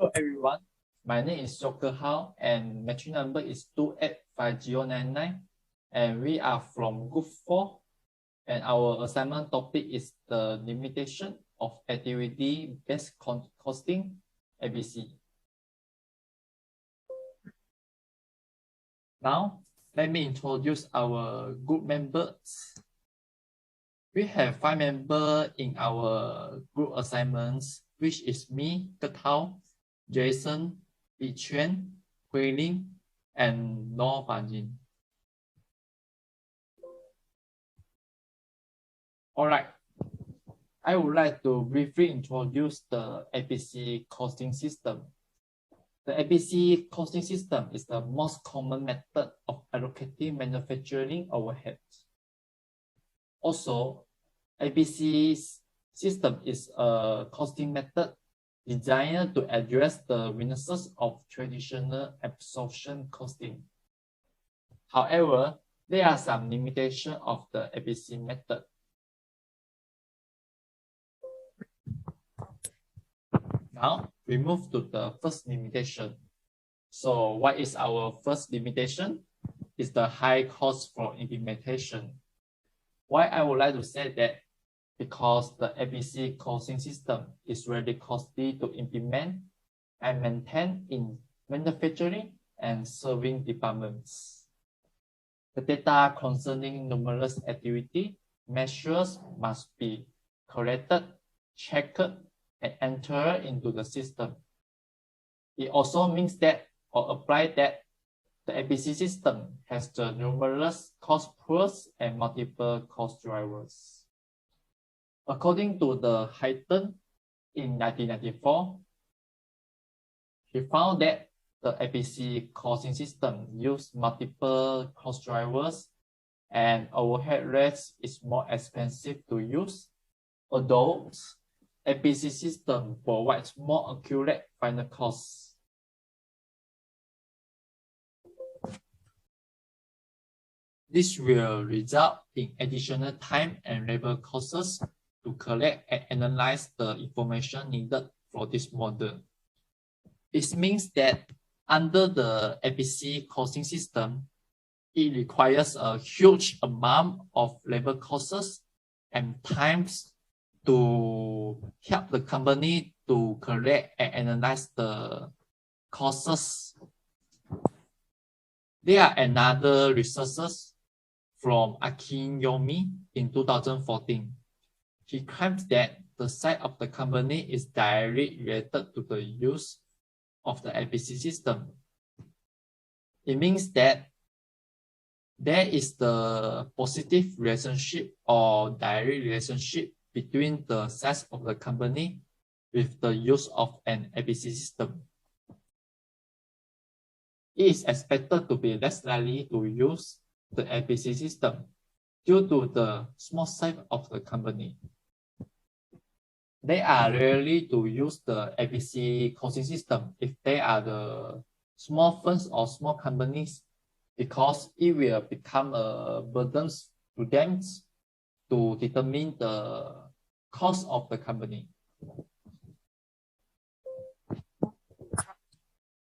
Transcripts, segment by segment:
Hello everyone, my name is Yeoh and metric number is 285099 and we are from Group 4 and our assignment topic is the limitation of activity-based costing ABC. Now, let me introduce our group members. We have 5 members in our group assignments, which is me, Teoh, Jason, Bi Quan, Hui Lin, and Noor Fazlin. Alright, I would like to briefly introduce the ABC costing system. The ABC costing system is the most common method of allocating manufacturing overheads. Also, ABC system is a costing method designed to address the weaknesses of traditional absorption costing. However, there are some limitations of the ABC method. Now, we move to the first limitation. So, what is our first limitation? It's the high cost for implementation. Why I would like to say that? Because the ABC costing system is really costly to implement and maintain in manufacturing and serving departments. The data concerning numerous activity measures must be collected, checked, and entered into the system. It also means that or apply that the ABC system has the numerous cost pools and multiple cost drivers. According to the Hayton in 1994, he found that the ABC costing system used multiple cost drivers and overhead rates is more expensive to use, although ABC system provides more accurate final costs. This will result in additional time and labor costs to collect and analyze the information needed for this model. It means that under the ABC costing system, it requires a huge amount of labor costs and times to help the company to collect and analyze the costs. There are another resources from Akinyomi in 2014. He claims that the size of the company is directly related to the use of the ABC system. It means that there is the positive relationship or direct relationship between the size of the company with the use of an ABC system. It is expected to be less likely to use the ABC system due to the small size of the company. They are rarely to use the ABC costing system if they are the small firms or small companies because it will become a burden to them to determine the cost of the company.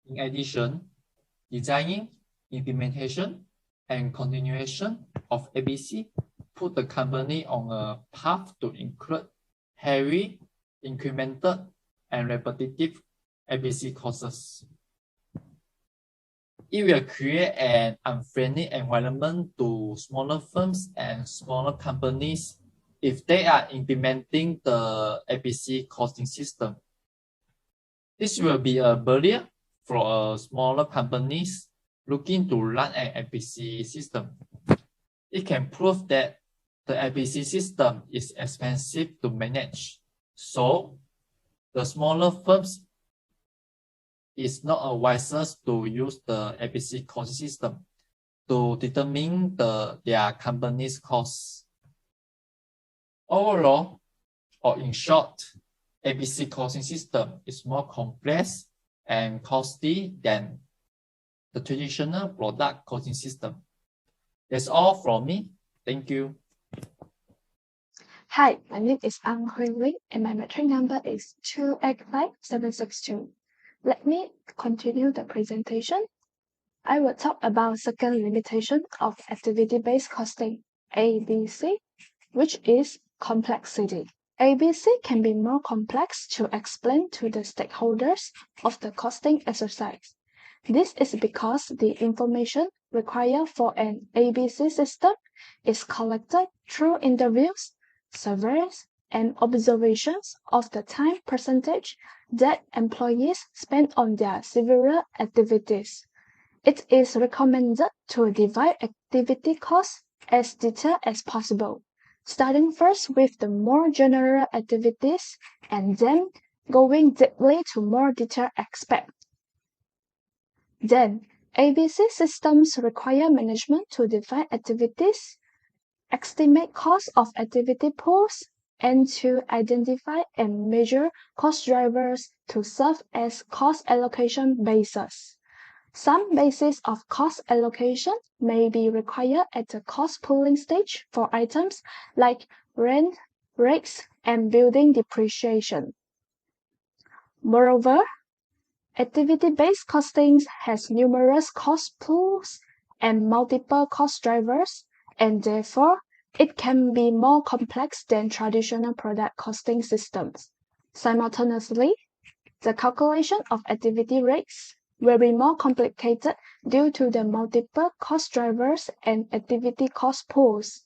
In addition, designing, implementation, and continuation of ABC put the company on a path to include heavy, incremental, and repetitive ABC costs. It will create an unfriendly environment to smaller firms and smaller companies if they are implementing the ABC costing system. This will be a barrier for smaller companies looking to run an ABC system. It can prove that the ABC system is expensive to manage, so the smaller firms is not a wisest to use the ABC costing system to determine their company's costs. Overall, or in short, ABC costing system is more complex and costly than the traditional product costing system. That's all from me. Thank you. Hi, my name is Hui Lin and my metric number is 285762. Let me continue the presentation. I will talk about second limitation of activity-based costing, ABC, which is complexity. ABC can be more complex to explain to the stakeholders of the costing exercise. This is because the information required for an ABC system is collected through interviews, surveys, and observations of the time percentage that employees spend on their several activities. It is recommended to divide activity costs as detailed as possible, starting first with the more general activities and then going deeply to more detailed aspects. Then, ABC systems require management to define activities, estimate costs of activity pools, and to identify and measure cost drivers to serve as cost allocation bases. Some basis of cost allocation may be required at the cost pooling stage for items like rent, rates, and building depreciation. Moreover, activity-based costing has numerous cost pools and multiple cost drivers, and therefore it can be more complex than traditional product costing systems. Simultaneously, the calculation of activity rates will be more complicated due to the multiple cost drivers and activity cost pools.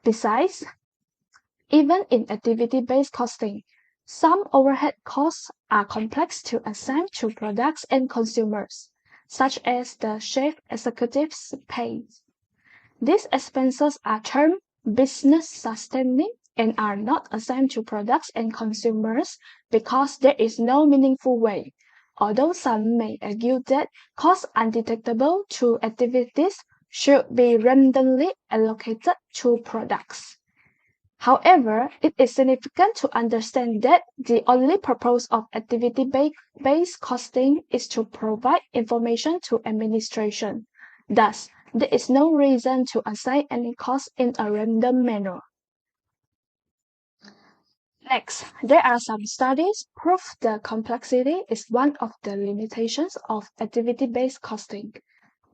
Besides, even in activity-based costing, some overhead costs are complex to assign to products and consumers, such as the chief executive's pay. These expenses are termed business sustaining and are not assigned to products and consumers because there is no meaningful way, although some may argue that costs undetectable to activities should be randomly allocated to products. However, it is significant to understand that the only purpose of activity-based costing is to provide information to administration. Thus, there is no reason to assign any cost in a random manner. Next, there are some studies prove the complexity is one of the limitations of activity-based costing.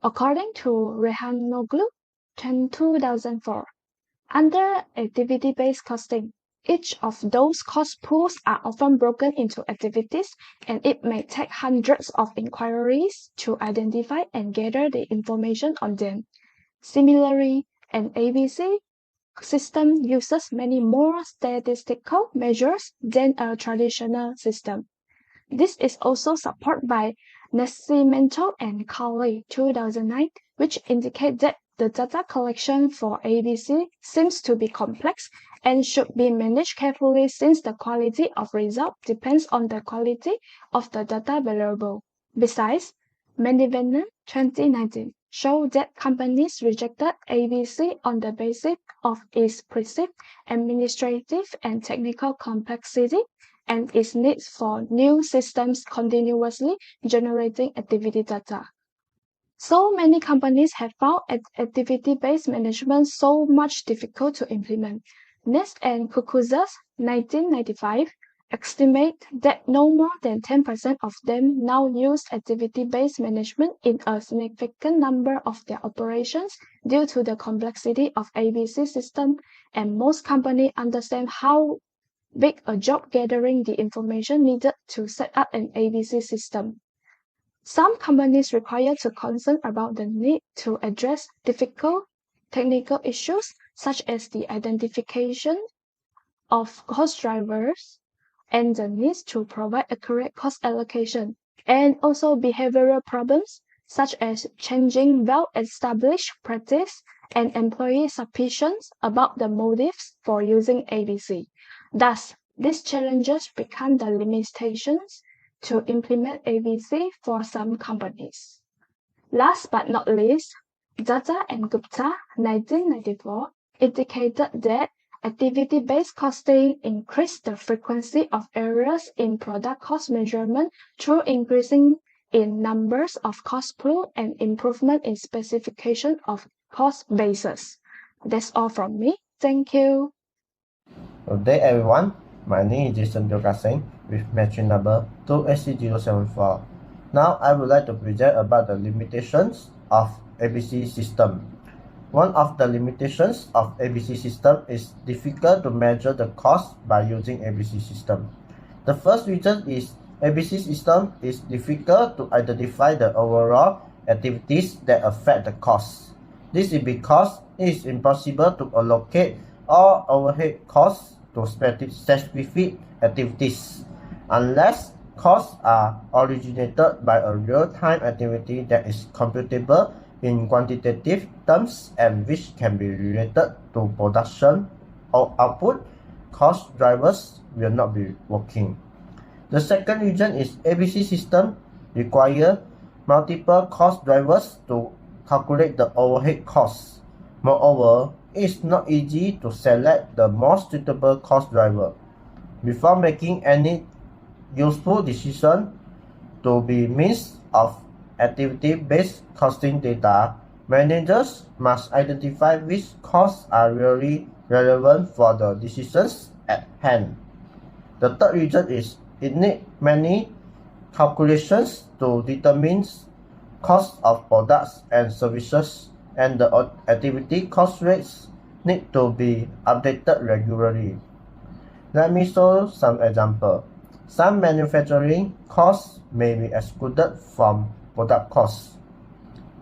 According to Rehanoglu, 2004, under activity-based costing, each of those cost pools are often broken into activities, and it may take hundreds of inquiries to identify and gather the information on them. Similarly, an ABC system uses many more statistical measures than a traditional system. This is also supported by Nascimento and Cowley 2009, which indicate that the data collection for ABC seems to be complex and should be managed carefully since the quality of result depends on the quality of the data available. Besides, Mendivenan 2019 showed that companies rejected ABC on the basis of its perceived administrative and technical complexity and its need for new systems continuously generating activity data. So many companies have found activity-based management so much difficult to implement. Nest and Cucuzas, 1995, estimate that no more than 10% of them now use activity-based management in a significant number of their operations due to the complexity of ABC system, and most companies understand how big a job gathering the information needed to set up an ABC system. Some companies require to concern about the need to address difficult technical issues such as the identification of cost drivers and the need to provide accurate cost allocation, and also behavioral problems such as changing well-established practice and employee suspicions about the motives for using ABC. Thus, these challenges become the limitations to implement ABC for some companies. Last but not least, Data and Gupta 1994 indicated that activity-based costing increased the frequency of errors in product cost measurement through increasing in numbers of cost pool and improvement in specification of cost bases. That's all from me. Thank you. Good day, everyone. My name is Seng with matching number 2AC074. Now I would like to present about the limitations of ABC system. One of the limitations of ABC system is difficult to measure the cost by using ABC system. The first reason is ABC system is difficult to identify the overall activities that affect the cost. This is because it is impossible to allocate all overhead costs to specific activities unless costs are originated by a real-time activity that is computable in quantitative terms and which can be related to production or output. Cost drivers will not be working. The second reason is ABC system require multiple cost drivers to calculate the overhead costs. Moreover, it is not easy to select the most suitable cost driver. Before making any useful decision to be means of activity-based costing data, managers must identify which costs are really relevant for the decisions at hand. The third reason is it needs many calculations to determine cost of products and services, and the activity cost rates need to be updated regularly. Let me show some examples. Some manufacturing costs may be excluded from product costs.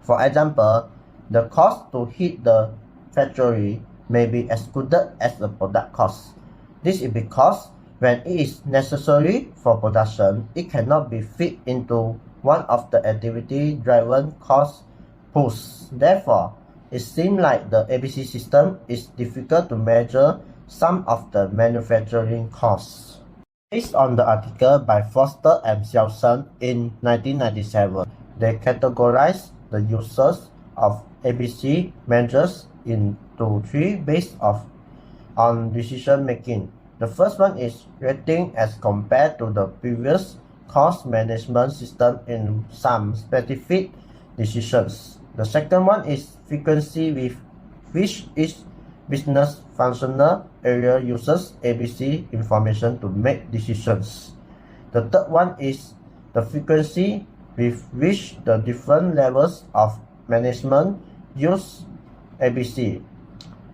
For example, the cost to heat the factory may be excluded as a product cost. This is because when it is necessary for production, it cannot be fit into one of the activity-driven cost pools. Therefore, it seems like the ABC system is difficult to measure some of the manufacturing costs. Based on the article by Foster and Seng in 1997, they categorized the uses of ABC measures into three based on decision making. The first one is rating as compared to the previous cost management system in some specific decisions. The second one is frequency with which each business functional area uses ABC information to make decisions. The third one is the frequency with which the different levels of management use ABC.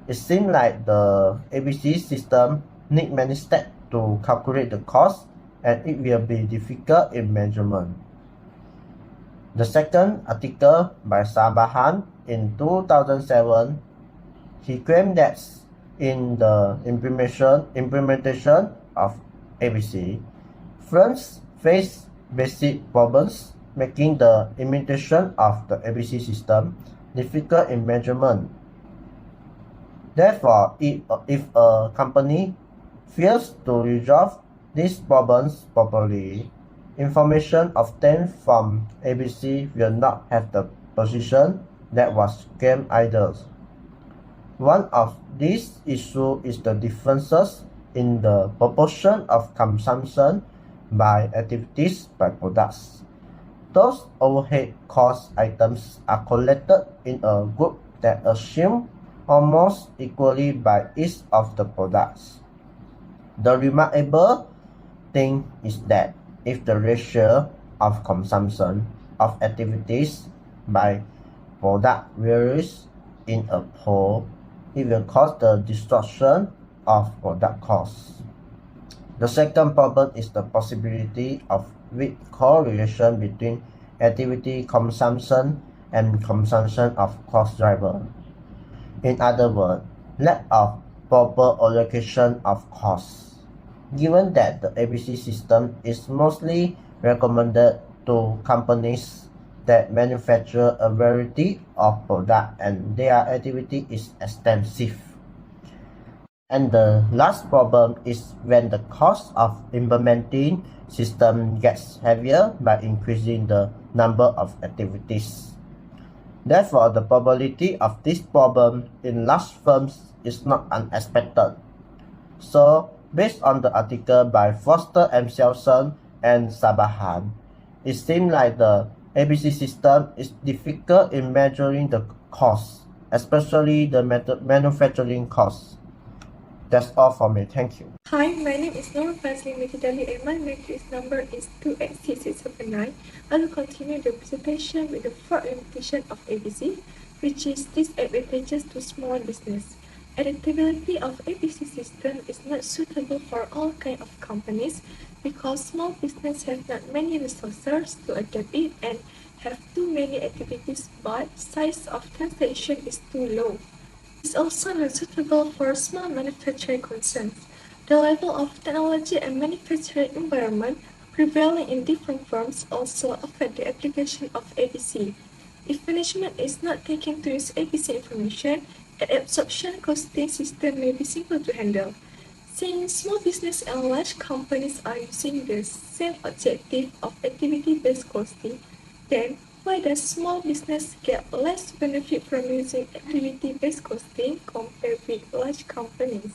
It seems like the ABC system needs many steps to calculate the cost, and it will be difficult in measurement. The second article by Sabahan in 2007, he claimed that in the implementation of ABC, firms face basic problems, making the implementation of the ABC system difficult in measurement. Therefore, if a company fails to resolve these problems properly, information obtained from ABC will not have the precision that was claimed either. One of these issues is the differences in the proportion of consumption by activities by products. Those overhead cost items are collected in a group that assume almost equally by each of the products. The remarkable thing is that if the ratio of consumption of activities by product varies in a pool, it will cause the distortion of product costs. The second problem is the possibility of weak correlation between activity consumption and consumption of cost driver. In other words, lack of proper allocation of costs. Given that the ABC system is mostly recommended to companies that manufacture a variety of products and their activity is extensive. And the last problem is when the cost of implementing system gets heavier by increasing the number of activities. Therefore, the probability of this problem in large firms is not unexpected. So, based on the article by Foster and Seng and Sabahan, it seems like the ABC system is difficult in measuring the costs, especially the manufacturing costs. That's all for me. Thank you. Hi, my name is Noor Fazlin Dali and my matrix number is 28679. I will continue the presentation with the fourth limitation of ABC, which is disadvantages to small business. Adaptability of ABC system is not suitable for all kinds of companies because small business have not many resources to adapt it and have too many activities, but size of transaction is too low. It's also not suitable for small manufacturing concerns. The level of technology and manufacturing environment prevailing in different firms also affect the application of ABC. If management is not taking to use ABC information, an absorption costing system may be simple to handle. Since small business and large companies are using the same objective of activity-based costing, then why does small business get less benefit from using activity-based costing compared with large companies?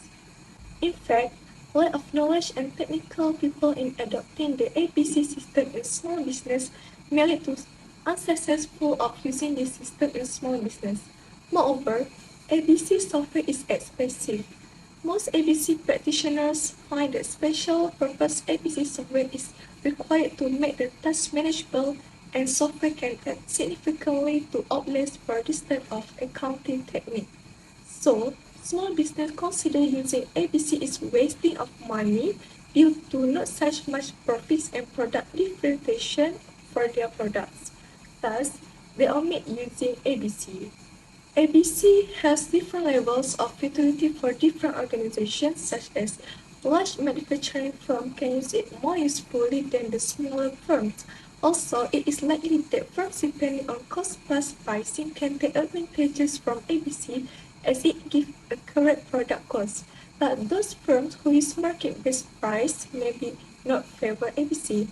In fact, lack of knowledge and technical people in adopting the ABC system in small business may lead to unsuccessful of using this system in small business. Moreover, ABC software is expensive. Most ABC practitioners find that special purpose ABC software is required to make the task manageable, and software can add significantly to outlets for this type of accounting technique. So, small business consider using ABC is wasting of money due to not such much profits and product differentiation for their products. Thus, they omit using ABC. ABC has different levels of utility for different organizations, such as large manufacturing firms can use it more usefully than the smaller firms. Also, it is likely that firms depending on cost-plus pricing can take advantages from ABC as it gives a correct product cost. But those firms who use market-based price maybe not favor ABC.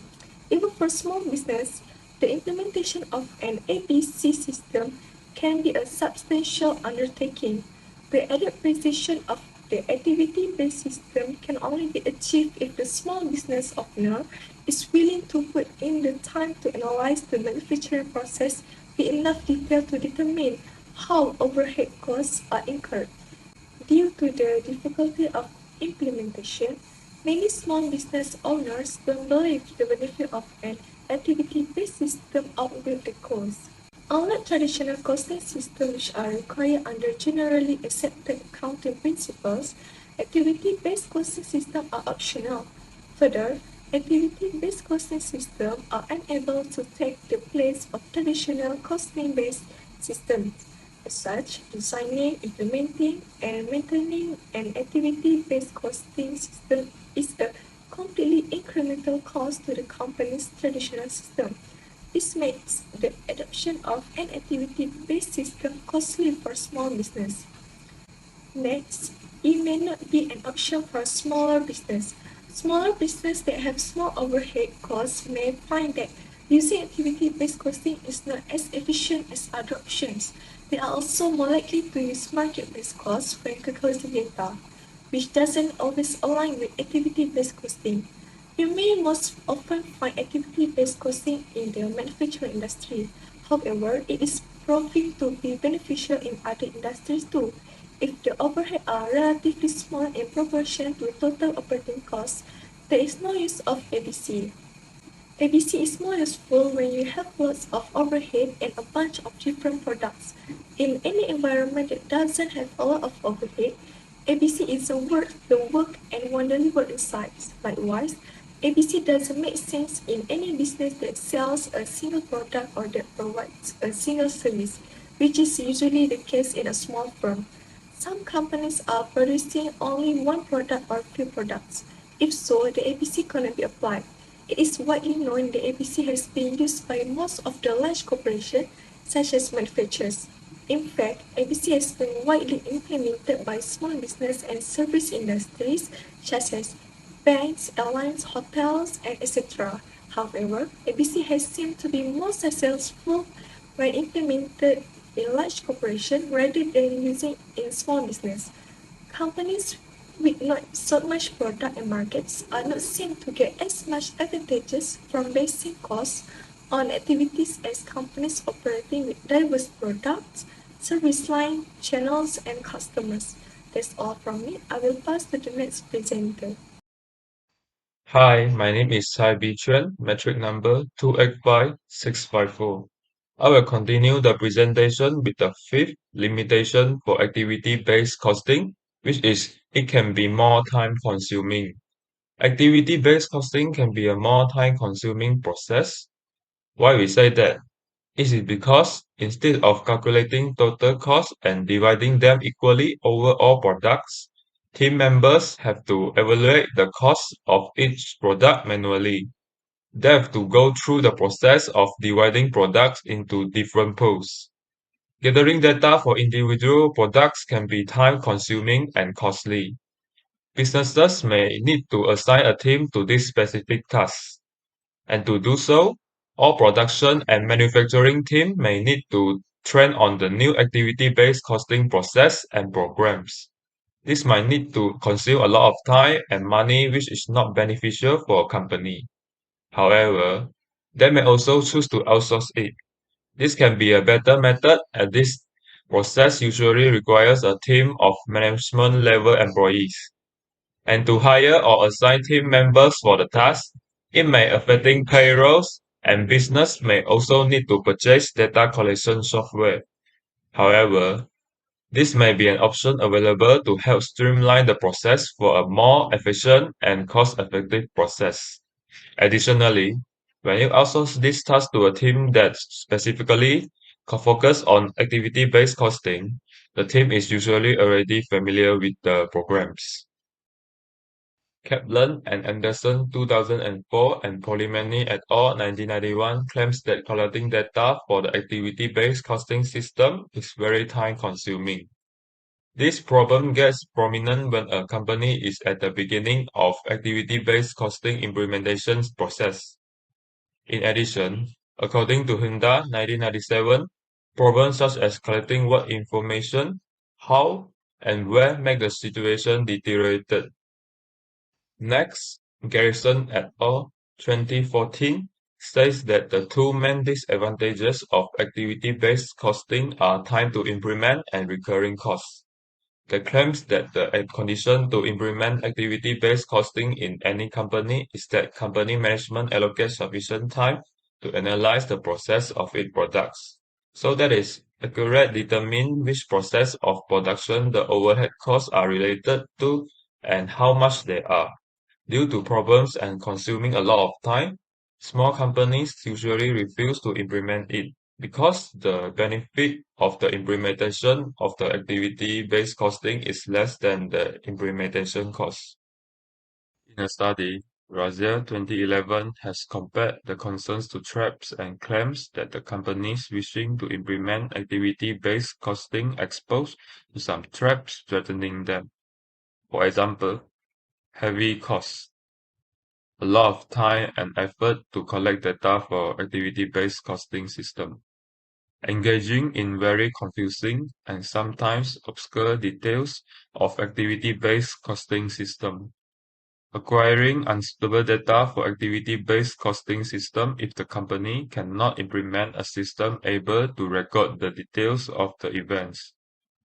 Even for small business, the implementation of an ABC system can be a substantial undertaking. The added precision of the activity-based system can only be achieved if the small business owner is willing to put in the time to analyze the manufacturing process with enough detail to determine how overhead costs are incurred. Due to the difficulty of implementation, many small business owners don't believe the benefit of an activity-based system outweigh the cost. Unlike traditional costing systems which are required under generally accepted accounting principles, activity-based costing systems are optional. Further, activity-based costing systems are unable to take the place of traditional costing-based systems. As such, designing, implementing, and maintaining an activity-based costing system is a completely incremental cost to the company's traditional system. This makes the adoption of an activity-based system costly for small business. Next, it may not be an option for smaller business. Smaller business that have small overhead costs may find that using activity-based costing is not as efficient as other options. They are also more likely to use market-based costs when calculating data, which doesn't always align with activity-based costing. You may most often find activity-based costing in the manufacturing industry. However, it is proving to be beneficial in other industries too. If the overhead are relatively small in proportion to total operating costs, there is no use of ABC. ABC is more useful when you have lots of overhead and a bunch of different products. In any environment that doesn't have a lot of overhead, ABC is worth the work and wonderfully work insights. Likewise, ABC doesn't make sense in any business that sells a single product or that provides a single service, which is usually the case in a small firm. Some companies are producing only one product or few products. If so, the ABC cannot be applied. It is widely known that ABC has been used by most of the large corporations, such as manufacturers. In fact, ABC has been widely implemented by small business and service industries, such as banks, airlines, hotels, and etc. However, ABC has seemed to be more successful when implemented in large corporations rather than using in small business. Companies with not so much product and markets are not seen to get as much advantages from basing costs on activities as companies operating with diverse products, service line, channels, and customers. That's all from me. I will pass to the next presenter. Hi, my name is Bi Quan, metric number 285654. I will continue the presentation with the fifth limitation for activity-based costing, which is it can be more time-consuming. Activity-based costing can be a more time-consuming process. Why we say that? It is because instead of calculating total cost and dividing them equally over all products, team members have to evaluate the cost of each product manually. They have to go through the process of dividing products into different pools. Gathering data for individual products can be time-consuming and costly. Businesses may need to assign a team to this specific task. And to do so, all production and manufacturing team may need to train on the new activity-based costing process and programs. This might need to consume a lot of time and money, which is not beneficial for a company. However, they may also choose to outsource it. This can be a better method, as this process usually requires a team of management level employees. And to hire or assign team members for the task, it may affecting payrolls, and business may also need to purchase data collection software. However, this may be an option available to help streamline the process for a more efficient and cost-effective process. Additionally, when you outsource this task to a team that specifically focus on activity-based costing, the team is usually already familiar with the programs. Kaplan and Anderson 2004 and Polimeni et al. 1991 claims that collecting data for the activity-based costing system is very time-consuming. This problem gets prominent when a company is at the beginning of activity-based costing implementation process. In addition, according to Hyundai 1997, problems such as collecting what information, how, and where make the situation deteriorated. Next, Garrison et al. 2014 states that the two main disadvantages of activity-based costing are time to implement and recurring costs. They claims that the condition to implement activity-based costing in any company is that company management allocates sufficient time to analyze the process of its products. So that is accurate determine which process of production the overhead costs are related to and how much they are. Due to problems and consuming a lot of time, small companies usually refuse to implement it because the benefit of the implementation of the activity-based costing is less than the implementation cost. In a study, Razia 2011 has compared the concerns to traps and claims that the companies wishing to implement activity-based costing exposed to some traps threatening them. For example, heavy costs. A lot of time and effort to collect data for activity-based costing system. Engaging in very confusing and sometimes obscure details of activity-based costing system. Acquiring unsuitable data for activity-based costing system if the company cannot implement a system able to record the details of the events.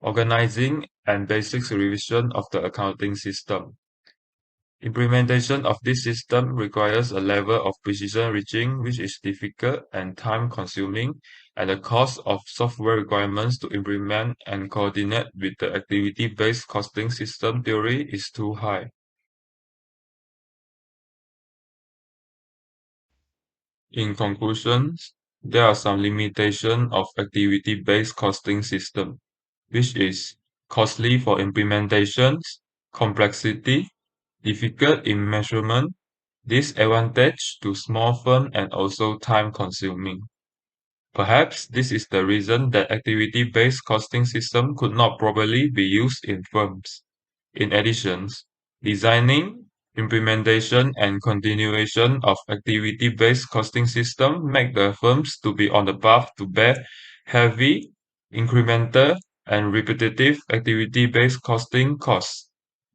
Organizing and basic revision of the accounting system. Implementation of this system requires a level of precision reaching which is difficult and time-consuming, and the cost of software requirements to implement and coordinate with the activity-based costing system theory is too high. In conclusion, there are some limitations of activity-based costing system, which is costly for implementations, complexity, difficult in measurement, disadvantage to small firms, and also time-consuming. Perhaps this is the reason that activity-based costing system could not properly be used in firms. In addition, designing, implementation, and continuation of activity-based costing system make the firms to be on the path to bear heavy, incremental, and repetitive activity-based costing costs.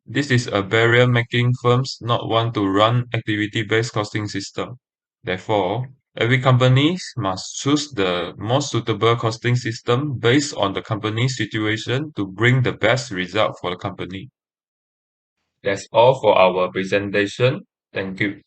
This is a barrier making firms not want to run activity-based costing system. Therefore, Every company must choose the most suitable costing system based on the company's situation to bring the best result for the company. That's all for our presentation. Thank you.